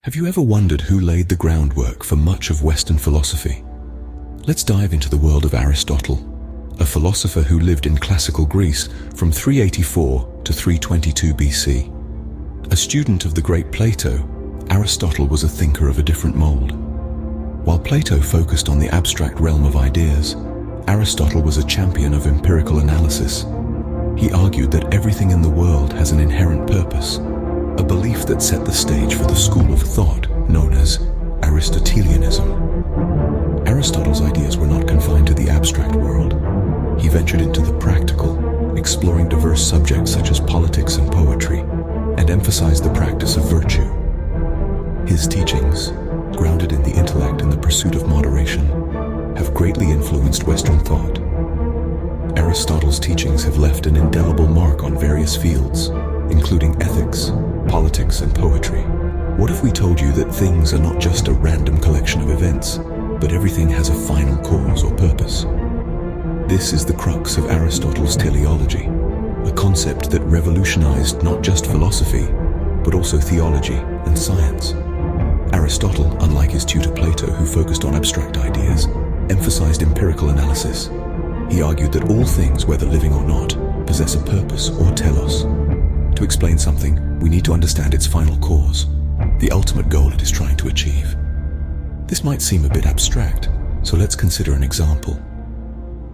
Have you ever wondered who laid the groundwork for much of Western philosophy? Let's dive into the world of Aristotle, a philosopher who lived in classical Greece from 384 to 322 BC. A student of the great Plato, Aristotle was a thinker of a different mold. While Plato focused on the abstract realm of ideas, Aristotle was a champion of empirical analysis. He argued that everything in the world has an inherent purpose, a belief that set the stage for the school of thought known as Aristotelianism. Aristotle's ideas were not confined to the abstract world. He ventured into the practical, exploring diverse subjects such as politics and poetry, and emphasized the practice of virtue. His teachings, grounded in the intellect and the pursuit of moderation, have greatly influenced Western thought. Aristotle's teachings have left an indelible mark on various fields, including ethics, politics, and poetry. What if we told you that things are not just a random collection of events, but everything has a final cause or purpose? This is the crux of Aristotle's teleology, a concept that revolutionized not just philosophy, but also theology and science. Aristotle, unlike his tutor Plato, who focused on abstract ideas, emphasized empirical analysis. He argued that all things, whether living or not, possess a purpose or telos. To explain something, we need to understand its final cause, the ultimate goal it is trying to achieve. This might seem a bit abstract, so let's consider an example.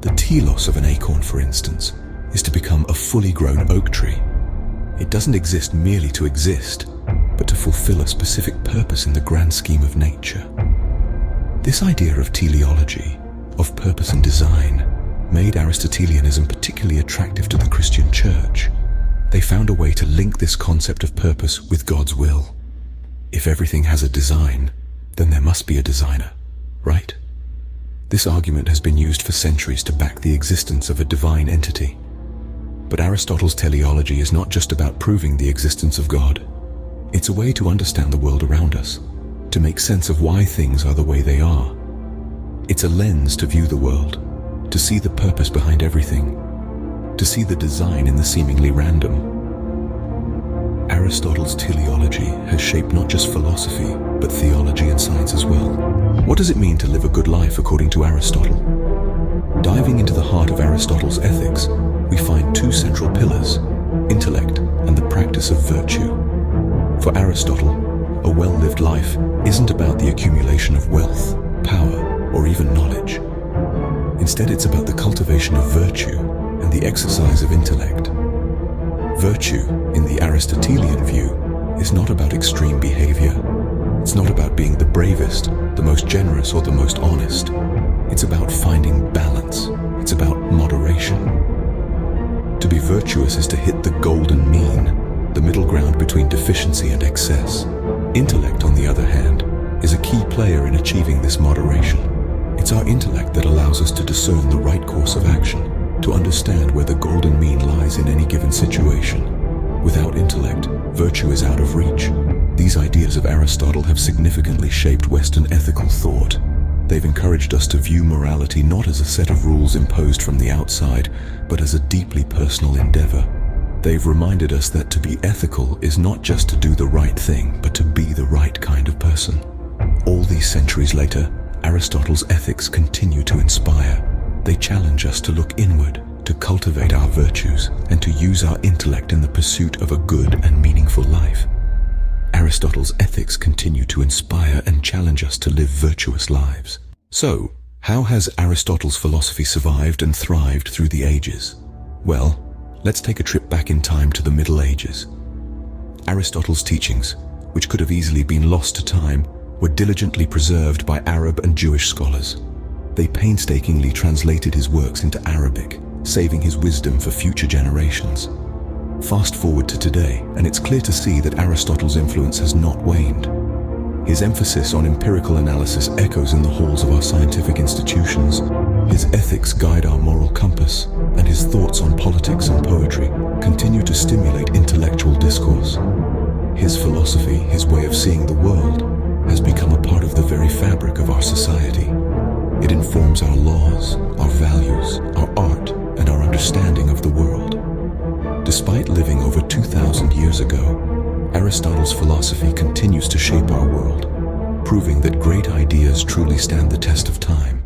The telos of an acorn, for instance, is to become a fully grown oak tree. It doesn't exist merely to exist, but to fulfill a specific purpose in the grand scheme of nature. This idea of teleology, of purpose and design, made Aristotelianism particularly attractive to the Christian church. They found a way to link this concept of purpose with God's will. If everything has a design, then there must be a designer, right? This argument has been used for centuries to back the existence of a divine entity. But Aristotle's teleology is not just about proving the existence of God. It's a way to understand the world around us, to make sense of why things are the way they are. It's a lens to view the world, to see the purpose behind everything, to see the design in the seemingly random. Aristotle's teleology has shaped not just philosophy, but theology and science as well. What does it mean to live a good life according to Aristotle? Diving into the heart of Aristotle's ethics, we find two central pillars: intellect and the practice of virtue. For Aristotle, a well-lived life isn't about the accumulation of wealth, power, or even knowledge. Instead, it's about the cultivation of virtue and the exercise of intellect. Virtue, in the Aristotelian view, is not about extreme behavior. It's not about being the bravest, the most generous, or the most honest. It's about finding balance. It's about moderation. To be virtuous is to hit the golden mean, the middle ground between deficiency and excess. Intellect, on the other hand, is a key player in achieving this moderation. It's our intellect that allows us to discern the right course of action, to understand where the golden mean lies in any given situation. Without intellect, virtue is out of reach. These ideas of Aristotle have significantly shaped Western ethical thought. They've encouraged us to view morality not as a set of rules imposed from the outside, but as a deeply personal endeavor. They've reminded us that to be ethical is not just to do the right thing, but to be the right kind of person. All these centuries later, Aristotle's ethics continue to inspire. They challenge us to look inward, to cultivate our virtues, and to use our intellect in the pursuit of a good and meaningful life. Aristotle's ethics continue to inspire and challenge us to live virtuous lives. So, how has Aristotle's philosophy survived and thrived through the ages? Well, let's take a trip back in time to the Middle Ages. Aristotle's teachings, which could have easily been lost to time, were diligently preserved by Arab and Jewish scholars. They painstakingly translated his works into Arabic, saving his wisdom for future generations. Fast forward to today, and it's clear to see that Aristotle's influence has not waned. His emphasis on empirical analysis echoes in the halls of our scientific institutions. His ethics guide our moral compass, and his thoughts on politics and poetry continue to stimulate intellectual discourse. His philosophy, his way of seeing the world, has become a part of the very fabric of our society. It informs our laws, our values, our art, and our understanding of the world. Despite living over 2,000 years ago, Aristotle's philosophy continues to shape our world, proving that great ideas truly stand the test of time.